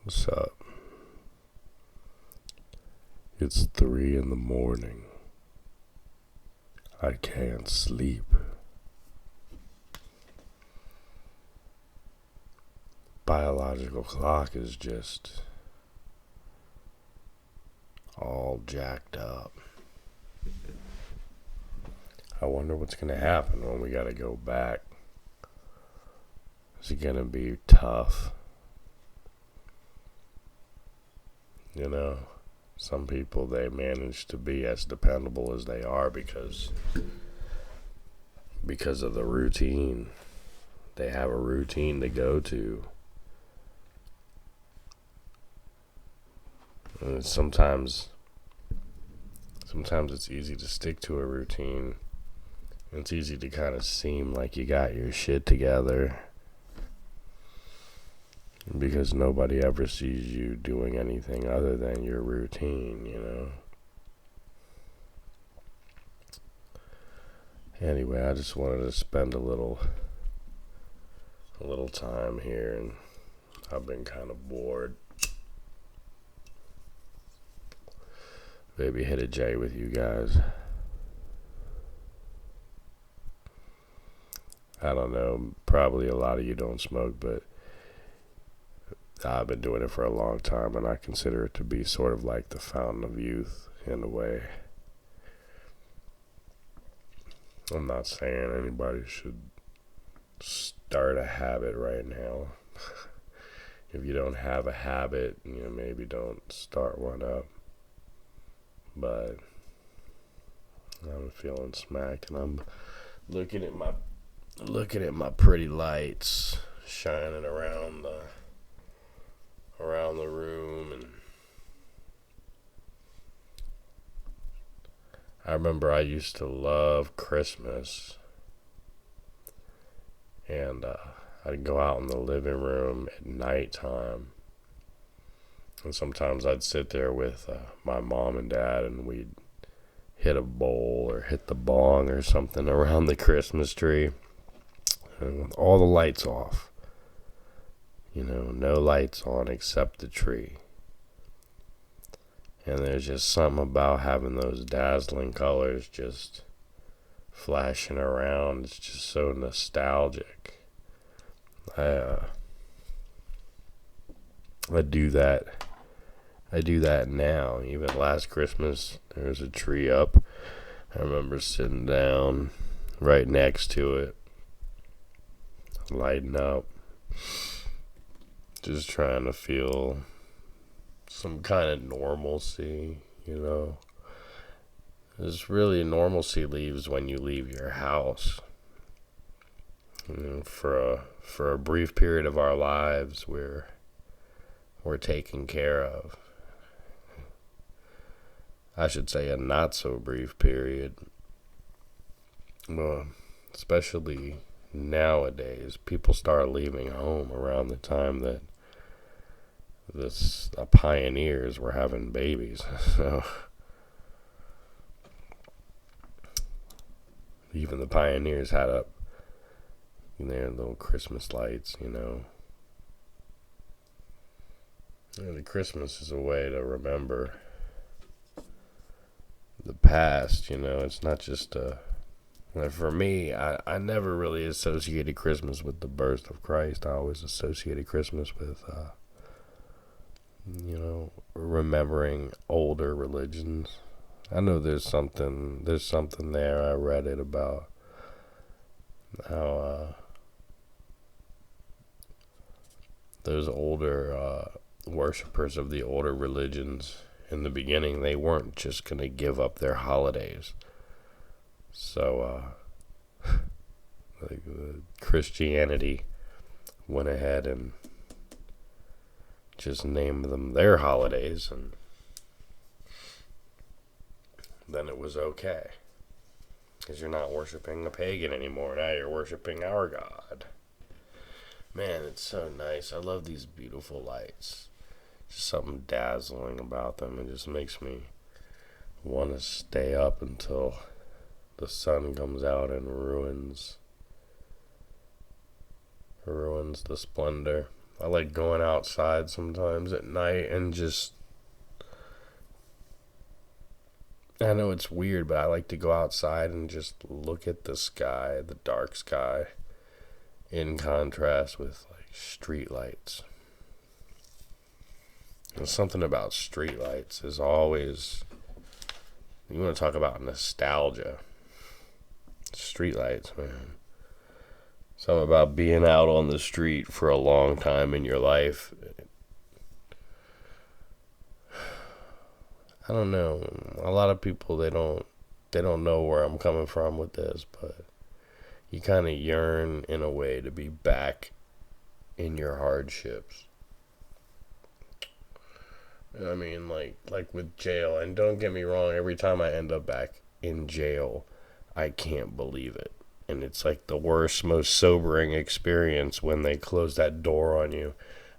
What's up? It's 3 in the morning. I can't sleep. Biological clock is just all jacked up. I wonder what's gonna happen when we gotta go back. Is it gonna be tough? You know, some people, they manage to be as dependable as they are because of the routine. They have a routine to go to. And sometimes it's easy to stick to a routine. It's easy to kind of seem like you got your shit together because nobody ever sees you doing anything other than your routine, you know. Anyway, I just wanted to spend a little time here, and I've been kind of bored. Maybe hit a J with you guys. I don't know, probably a lot of you don't smoke, but I've been doing it for a long time, and I consider it to be sort of like the fountain of youth in a way. I'm not saying anybody should start a habit right now. If you don't have a habit, maybe don't start one up. But I'm feeling smacked, and I'm looking at my pretty lights shining around the room, and I remember I used to love Christmas, and I'd go out in the living room at nighttime, and sometimes I'd sit there with my mom and dad, and we'd hit a bowl or hit the bong or something around the Christmas tree, and with all the lights off. No lights on except the tree. And there's just something about having those dazzling colors just flashing around. It's just so nostalgic. I do that. I do that now. Even last Christmas, there was a tree up. I remember sitting down right next to it, lighting up, just trying to feel some kind of normalcy, Because really normalcy leaves when you leave your house. For a brief period of our lives, we're taken care of. I should say a not so brief period. Well, especially nowadays, people start leaving home around the time that the pioneers were having babies. So even the pioneers had up their little Christmas lights, And the Christmas is a way to remember the past, It's not just for me, I never really associated Christmas with the birth of Christ. I always associated Christmas with remembering older religions. I know there's something there. I read it about how those older worshippers of the older religions in the beginning, they weren't just going to give up their holidays. So Christianity went ahead and just named them their holidays, and then it was okay. Because you're not worshiping a pagan anymore. Now you're worshiping our God. Man, it's so nice. I love these beautiful lights. Just something dazzling about them. It just makes me want to stay up until the sun comes out and ruins the splendor. I like going outside sometimes at night and just, I know it's weird, but I like to go outside and just look at the sky, the dark sky, in contrast with like street lights. And something about street lights is always, you want to talk about nostalgia. Street lights, man. Something about being out on the street for a long time in your life. I don't know. A lot of people, they don't know where I'm coming from with this, but you kind of yearn in a way to be back in your hardships. I mean, like with jail, and don't get me wrong, every time I end up back in jail, I can't believe it. And it's like the worst, most sobering experience when they close that door on you.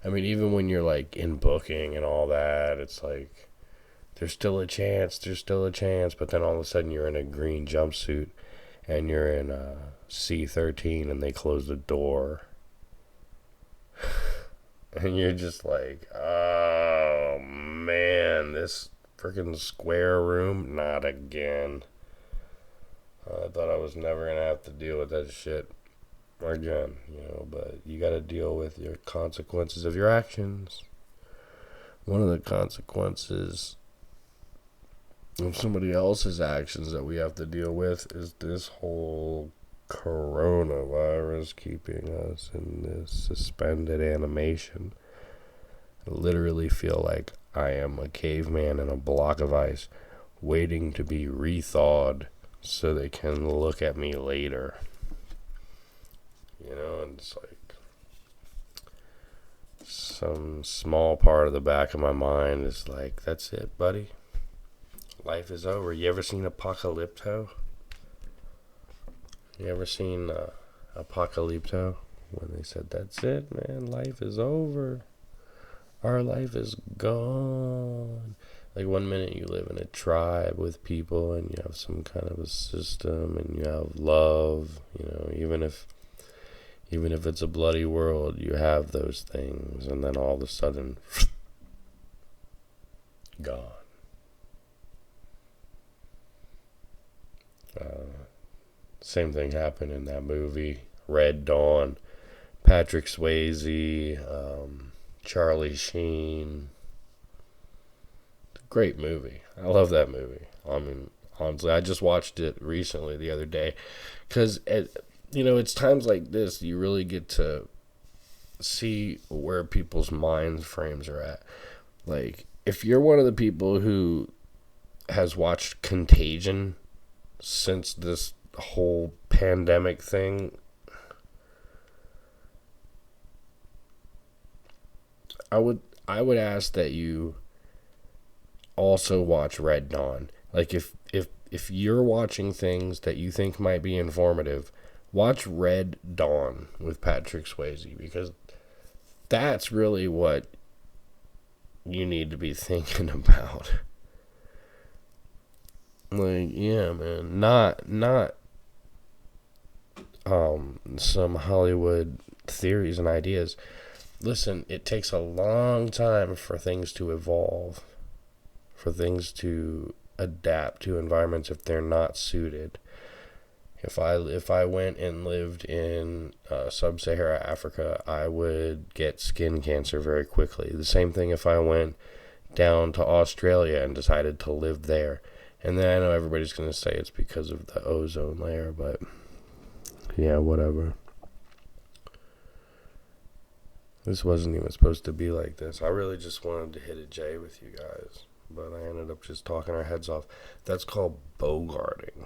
I mean, even when you're like in booking and all that, it's like, there's still a chance, but then all of a sudden you're in a green jumpsuit and you're in a C-13 and they close the door. And you're just like, oh man, this freaking square room, not again. I thought I was never going to have to deal with that shit again, but you got to deal with your consequences of your actions. One of the consequences of somebody else's actions that we have to deal with is this whole coronavirus keeping us in this suspended animation. I literally feel like I am a caveman in a block of ice waiting to be rethawed so they can look at me later. And it's like some small part of the back of my mind is like, that's it, buddy. Life is over. You ever seen Apocalypto? You ever seen Apocalypto? When they said, that's it, man, life is over. Our life is gone. Like 1 minute you live in a tribe with people and you have some kind of a system and you have love, even if it's a bloody world, you have those things, and then all of a sudden, gone. Same thing happened in that movie, Red Dawn. Patrick Swayze, Charlie Sheen. Great movie. I love that movie. I mean, honestly, I just watched it recently the other day. Because, it's times like this you really get to see where people's mind frames are at. Like, if you're one of the people who has watched Contagion since this whole pandemic thing, I would ask that you also watch Red Dawn. Like, if you're watching things that you think might be informative, watch Red Dawn with Patrick Swayze, because that's really what you need to be thinking about. Like, yeah, man, not some Hollywood theories and ideas. Listen, it takes a long time for things to evolve, for things to adapt to environments if they're not suited. If I went and lived in sub-Saharan Africa, I would get skin cancer very quickly. The same thing if I went down to Australia and decided to live there. And then I know everybody's going to say it's because of the ozone layer, but yeah, whatever. This wasn't even supposed to be like this. I really just wanted to hit a J with you guys, but I ended up just talking our heads off. That's called bogarting.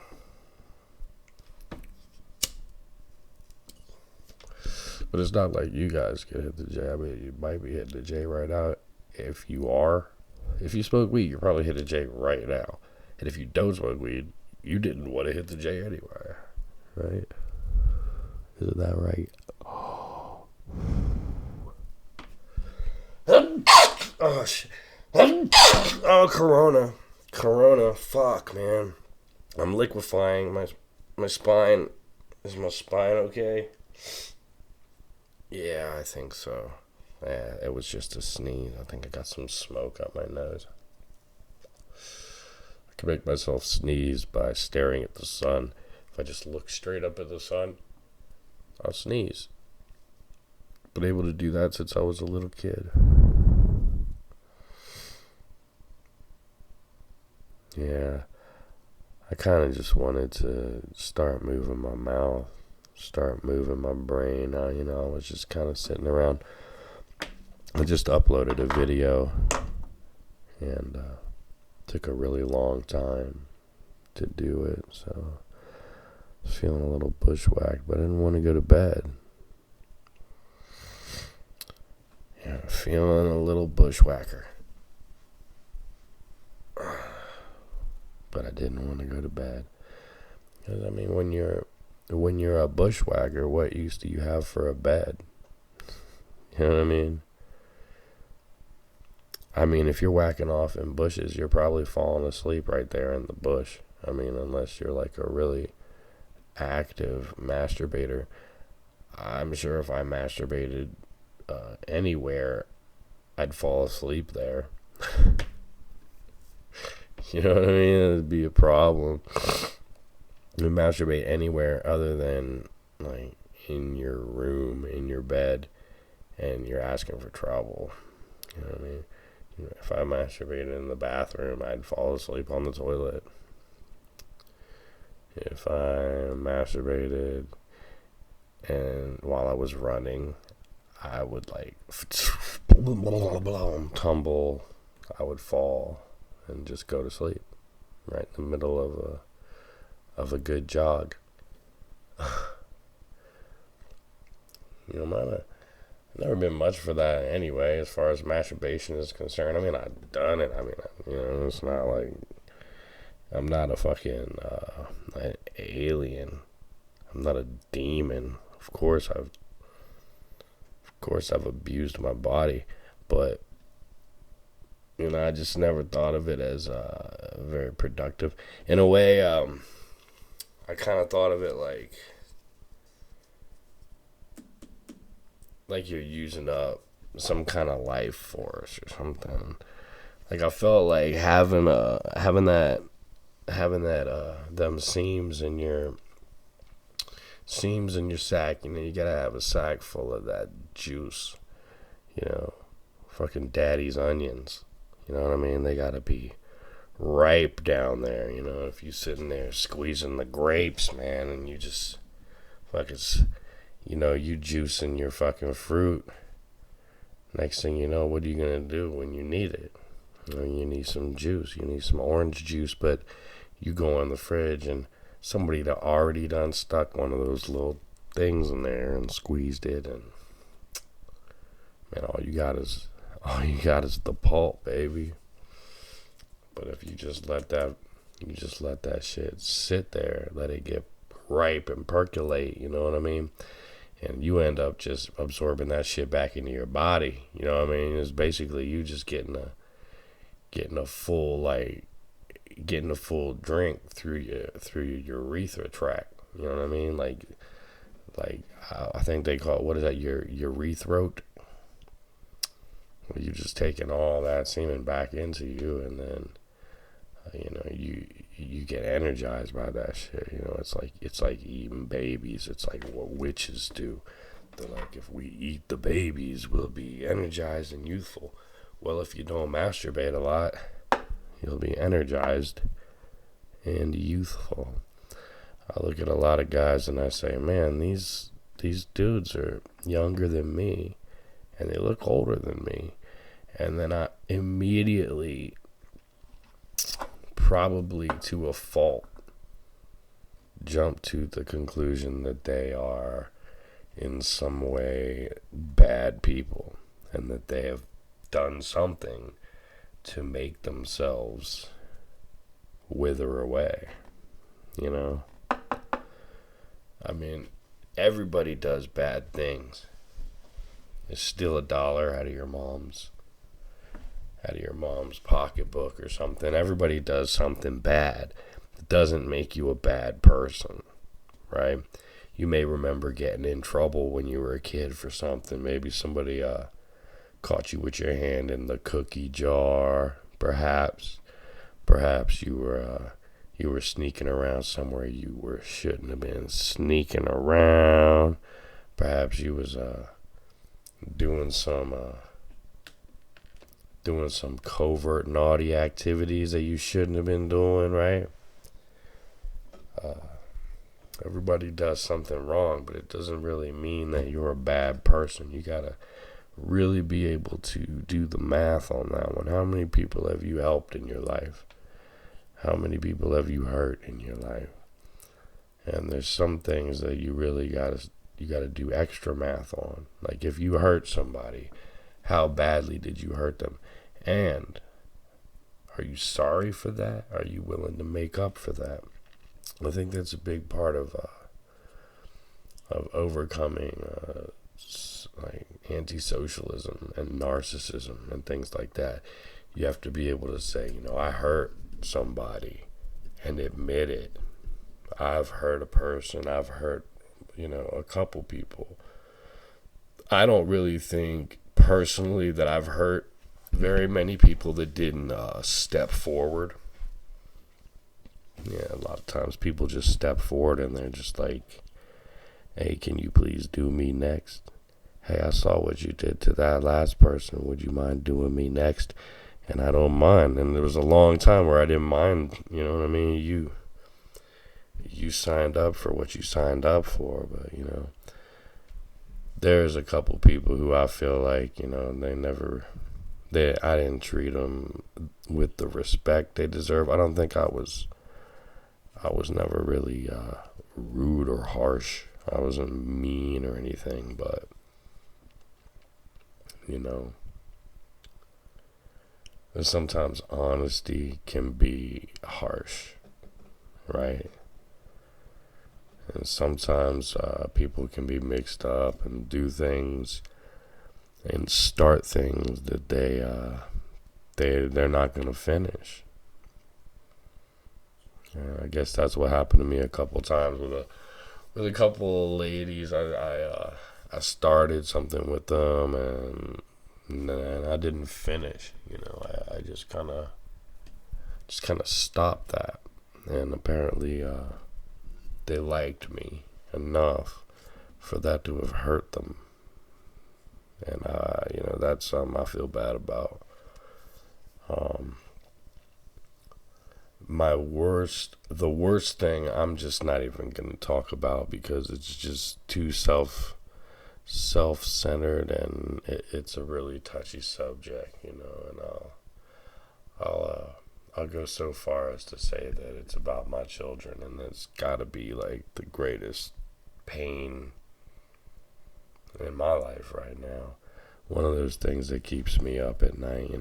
But it's not like you guys can hit the J. I mean, you might be hitting the J right now. If you are, if you smoke weed, you're probably hitting the J right now. And if you don't smoke weed, you didn't want to hit the J anyway. Right? Isn't that right? Oh, shit. Oh, Corona. Fuck, man. I'm liquefying. My spine. Is my spine okay? Yeah, I think so. Yeah, it was just a sneeze. I think I got some smoke up my nose. I can make myself sneeze by staring at the sun. If I just look straight up at the sun, I'll sneeze. Been able to do that since I was a little kid. Yeah, I kind of just wanted to start moving my mouth, start moving my brain. I was just kind of sitting around. I just uploaded a video and took a really long time to do it, so I was feeling a little bushwhacked, but I didn't want to go to bed. Yeah, feeling a little bushwhacker. But I didn't want to go to bed. Because, I mean, when you're a bushwhacker, what use do you have for a bed? You know what I mean? I mean, if you're whacking off in bushes, you're probably falling asleep right there in the bush. I mean, unless you're like a really active masturbator. I'm sure if I masturbated anywhere, I'd fall asleep there. You know what I mean? It'd be a problem. You masturbate anywhere other than like in your room, in your bed, and you're asking for trouble. You know what I mean? If I masturbated in the bathroom, I'd fall asleep on the toilet. If I masturbated and while I was running, I would like tumble. I would fall and just go to sleep right in the middle of a good jog. I've never been much for that anyway, as far as masturbation is concerned. I mean, I've done it. I mean, it's not like I'm not a fucking an alien. I'm not a demon. Of course I've abused my body, but I just never thought of it as very productive. In a way, I kind of thought of it like you're using up some kind of life force or something. Like I felt like having that them seams in your sack. You gotta have a sack full of that juice. Fucking daddy's onions. You know what I mean? They gotta be ripe down there. If you sitting there squeezing the grapes, man, and you just fucking, you juicing your fucking fruit. Next thing you know, what are you gonna do when you need it? You need some juice. You need some orange juice, but you go in the fridge and somebody that already done stuck one of those little things in there and squeezed it, and man, all you got is the pulp, baby. But if you just let that shit sit there, let it get ripe and percolate, you know what I mean? And you end up just absorbing that shit back into your body. You know what I mean? It's basically you just getting a full drink through your urethra tract. You know what I mean? Like I think they call it, what is that? Your urethrote. You just taking all that semen back into you, and then you get energized by that shit. It's like eating babies. It's like what witches do. They're like, if we eat the babies, we'll be energized and youthful. Well, if you don't masturbate a lot, you'll be energized and youthful. I look at a lot of guys and I say, man, these dudes are younger than me, and they look older than me. And then I immediately, probably to a fault, jump to the conclusion that they are in some way bad people, and that they have done something to make themselves wither away. I mean, everybody does bad things. You steal $1 out of your mom's pocketbook or something. Everybody does something bad. It doesn't make you a bad person, right? You may remember getting in trouble when you were a kid for something. Maybe somebody caught you with your hand in the cookie jar. Perhaps you were sneaking around somewhere you shouldn't have been sneaking around. Perhaps you was doing some covert naughty activities that you shouldn't have been doing, right? Everybody does something wrong, but it doesn't really mean that you're a bad person. You gotta really be able to do the math on that one. How many people have you helped in your life? How many people have you hurt in your life? And there's some things that you really gotta do extra math on. Like if you hurt somebody, how badly did you hurt them? And are you sorry for that? Are you willing to make up for that? I think that's a big part of overcoming like anti-socialism and narcissism and things like that. You have to be able to say, I hurt somebody and admit it. I've hurt a person. I've hurt, a couple people. I don't really think personally that I've hurt very many people that didn't step forward. Yeah, a lot of times people just step forward and they're just like, hey, can you please do me next? Hey, I saw what you did to that last person. Would you mind doing me next? And I don't mind. And there was a long time where I didn't mind, you know what I mean? You signed up for what you signed up for, but, there's a couple people who I feel like, I didn't treat them with the respect they deserve. I don't think I was never really rude or harsh. I wasn't mean or anything, but, sometimes honesty can be harsh, right? And sometimes people can be mixed up and do things and start things that they're not going to finish. I guess that's what happened to me a couple times with a couple of ladies. I started something with them and I didn't finish. I just kind of stopped that, and apparently they liked me enough for that to have hurt them, and that's something I feel bad about. The worst thing I'm just not even going to talk about because it's just too self-centered, and it's a really touchy subject, and I'll go so far as to say that it's about my children, and it's got to be like the greatest pain in my life right now. One of those things that keeps me up at night,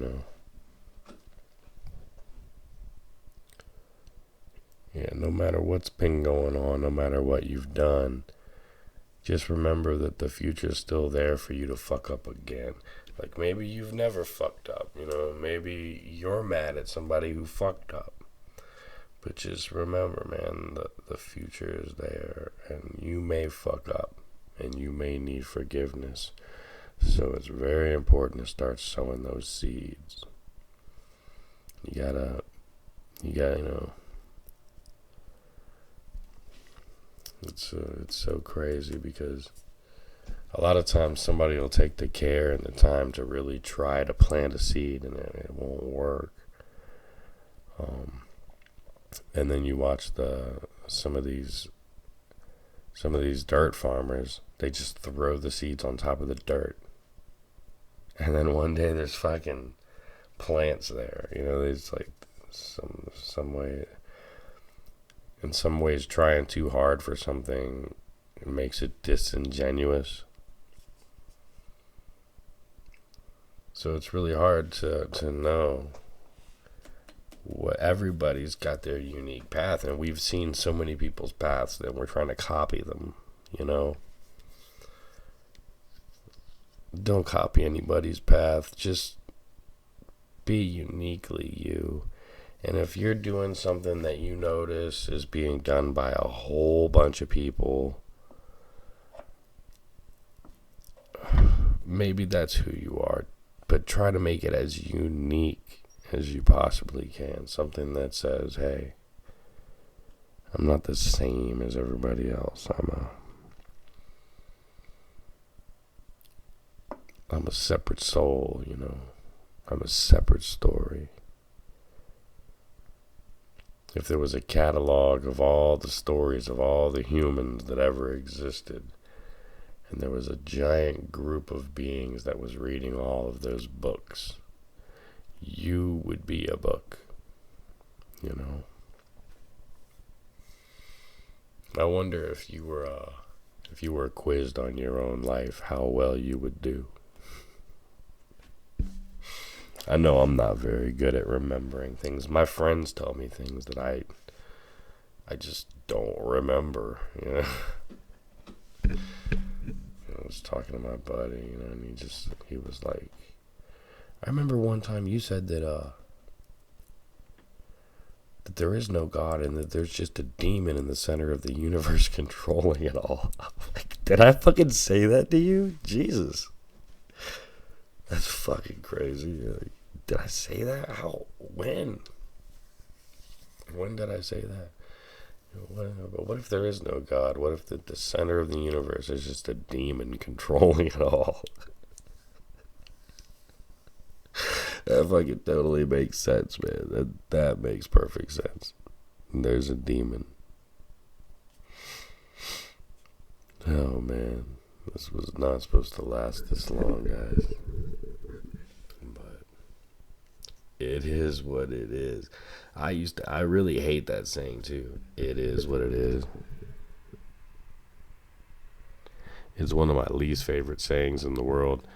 Yeah, no matter what's been going on, no matter what you've done, just remember that the future's still there for you to fuck up again. Like maybe you've never fucked up, maybe you're mad at somebody who fucked up. But just remember, man, the future is there, and you may fuck up, and you may need forgiveness. So it's very important to start sowing those seeds. You gotta, It's so crazy because a lot of times somebody will take the care and the time to really try to plant a seed, and it won't work. And then you watch some of these dirt farmers. They just throw the seeds on top of the dirt, and then one day there's fucking plants there. There's like some way. In some ways, trying too hard for something makes it disingenuous. So it's really hard to know what everybody's got their unique path, and we've seen so many people's paths that we're trying to copy them, Don't copy anybody's path. Just be uniquely you. And if you're doing something that you notice is being done by a whole bunch of people, maybe that's who you are. but try to make it as unique as you possibly can. Something that says, hey, I'm not the same as everybody else. I'm a separate soul, you know. I'm a separate story. If there was a catalog of all the stories of all the humans that ever existed, and there was a giant group of beings that was reading all of those books, you would be a book, you know. I wonder if you were quizzed on your own life, how well you would do. I know I'm not very good at remembering things. My friends tell me things that I just don't remember, you know. I was talking to my buddy, you know, and he was like, I remember one time you said that there is no God and that there's just a demon in the center of the universe controlling it all. I'm like, did I fucking say that to you? Jesus. That's fucking crazy. Like, did I say that? How? When? When did I say that? What if there is no God? What if the center of the universe is just a demon controlling it all? That fucking totally makes sense, man. That makes perfect sense. And there's a demon. Oh, man. This was not supposed to last this long, guys. But it is what it is. I really hate that saying, too. It is what it is. It's one of my least favorite sayings in the world,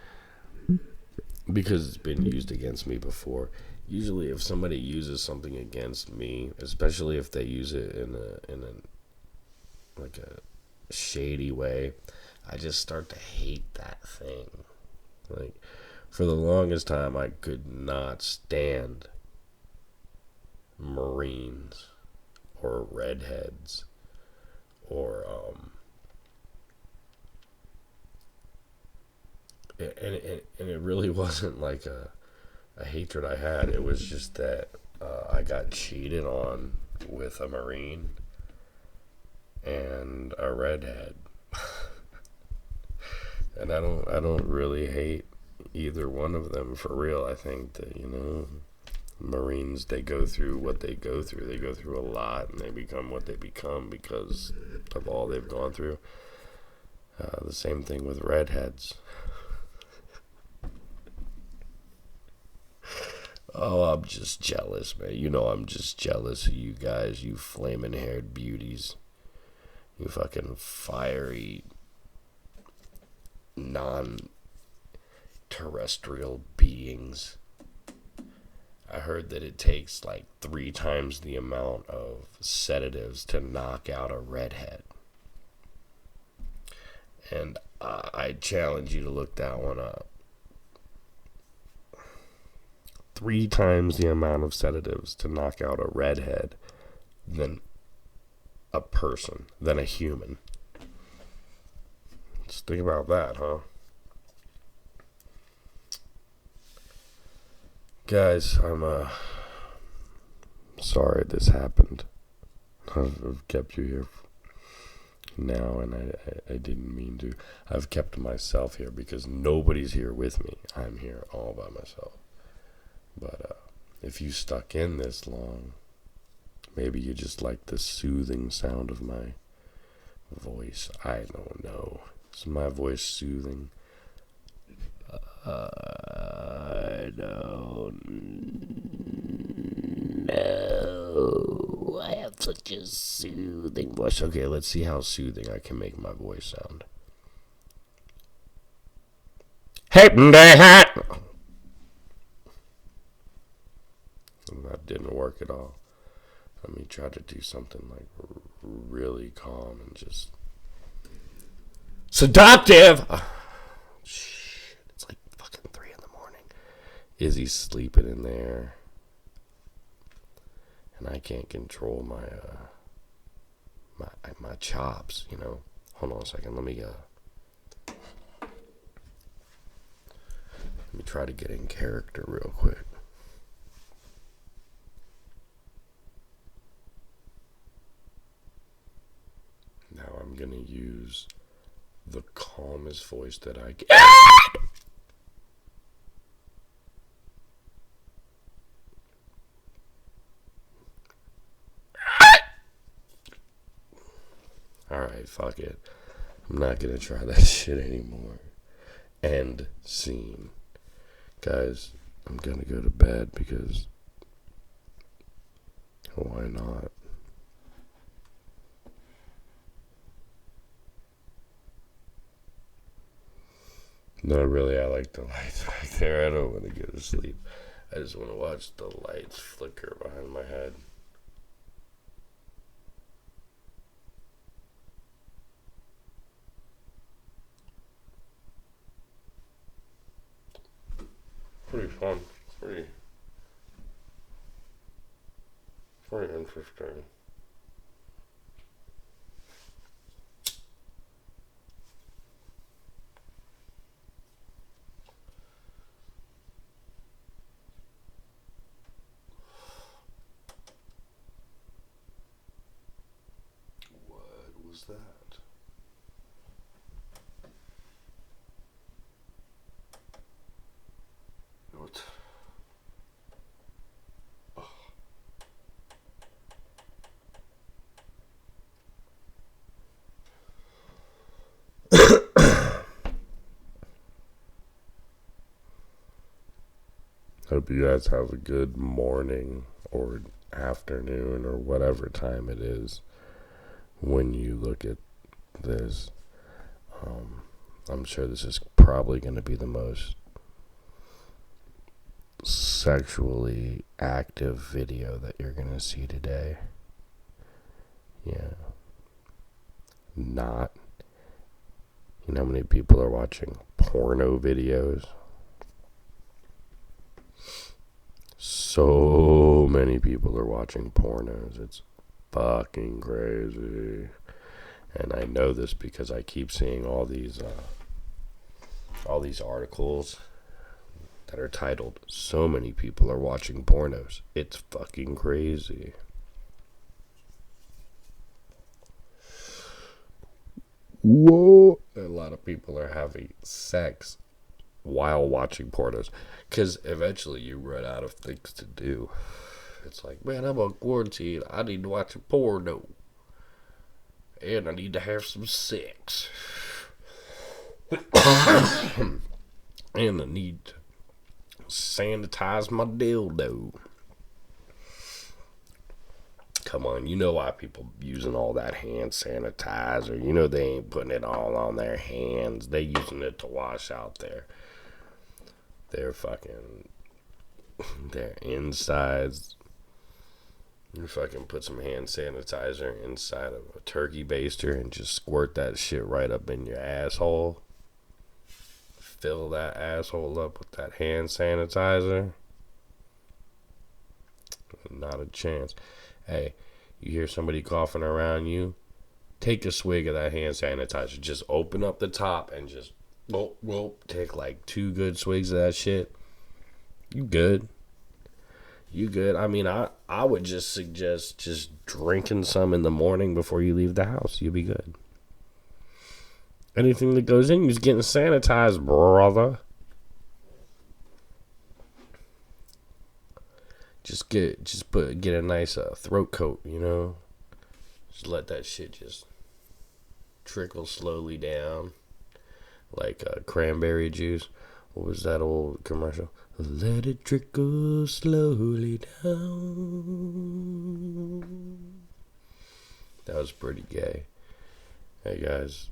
because it's been used against me before. Usually if somebody uses something against me, especially if they use it in a like a shady way, I just start to hate that thing. Like, for the longest time, I could not stand Marines or redheads or and it really wasn't like a hatred I had. It was just that I got cheated on with a Marine and a redhead. And I don't really hate either one of them, for real. I think that, you know, Marines, they go through what they go through. They go through a lot, and they become what they become because of all they've gone through. The same thing with redheads. Oh, I'm just jealous, man. You know I'm just jealous of you guys, you flaming-haired beauties. You fucking fiery, non-terrestrial beings. I heard that it takes like 3 times the amount of sedatives to knock out a redhead. And I challenge you to look that one up. 3 times the amount of sedatives to knock out a redhead than a person, than a human. Just think about that, huh? Guys, I'm sorry this happened. I've kept you here now, and I didn't mean to. I've kept myself here because nobody's here with me. I'm here all by myself. But if you stuck in this long, maybe you just like the soothing sound of my voice. I don't know. Is my voice soothing? I don't know. I have such a soothing voice. Okay, let's see how soothing I can make my voice sound. Hey, that didn't work at all. Let me try to do something like really calm and just seductive. Shit, it's like fucking 3 a.m. Izzy's sleeping in there, and I can't control my chops. You know. Hold on a second. Let me try to get in character real quick. Now I'm going to use the calmest voice that I can. Alright, fuck it. I'm not going to try that shit anymore. End scene. Guys, I'm going to go to bed because why not? No, really, I like the lights back there. I don't want to go to sleep. I just want to watch the lights flicker behind my head. Pretty fun. Pretty interesting. What was that? What? Hope you guys have a good morning or afternoon or whatever time it is when you look at this. I'm sure this is probably going to be the most sexually active video that you're going to see today. Yeah. Not. You know how many people are watching porno videos? So many people are watching pornos. It's fucking crazy. And I know this because I keep seeing all these articles that are titled, "So many people are watching pornos." It's fucking crazy. Whoa. A lot of people are having sex while watching pornos, because eventually you run out of things to do. It's like, man, I'm on quarantine. I need to watch a porno. And I need to have some sex. And I need to sanitize my dildo. Come on, you know why people using all that hand sanitizer. You know they ain't putting it all on their hands. They using it to wash out their insides. You fucking put some hand sanitizer inside of a turkey baster and just squirt that shit right up in your asshole. Fill that asshole up with that hand sanitizer. Not a chance. Hey, you hear somebody coughing around you? Take a swig of that hand sanitizer. Just open up the top and just take like 2 good swigs of that shit. You good. You good. I mean, I would just suggest just drinking some in the morning before you leave the house. You'll be good. Anything that goes in you's getting sanitized, brother. Just get a nice throat coat, you know. Just let that shit just trickle slowly down, like cranberry juice. What was that old commercial? Let it trickle slowly down. That was pretty gay. Hey guys,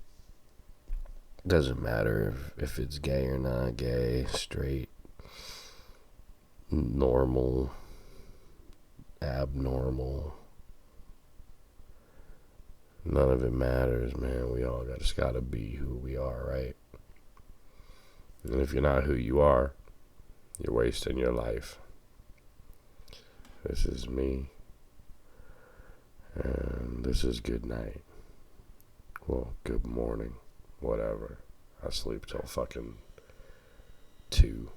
doesn't matter if it's gay or not gay, straight, normal, abnormal. None of it matters, man. We all just gotta be who we are, right? And if you're not who you are, you're wasting your life. This is me. And this is good night. Well, good morning. Whatever. I sleep till fucking 2.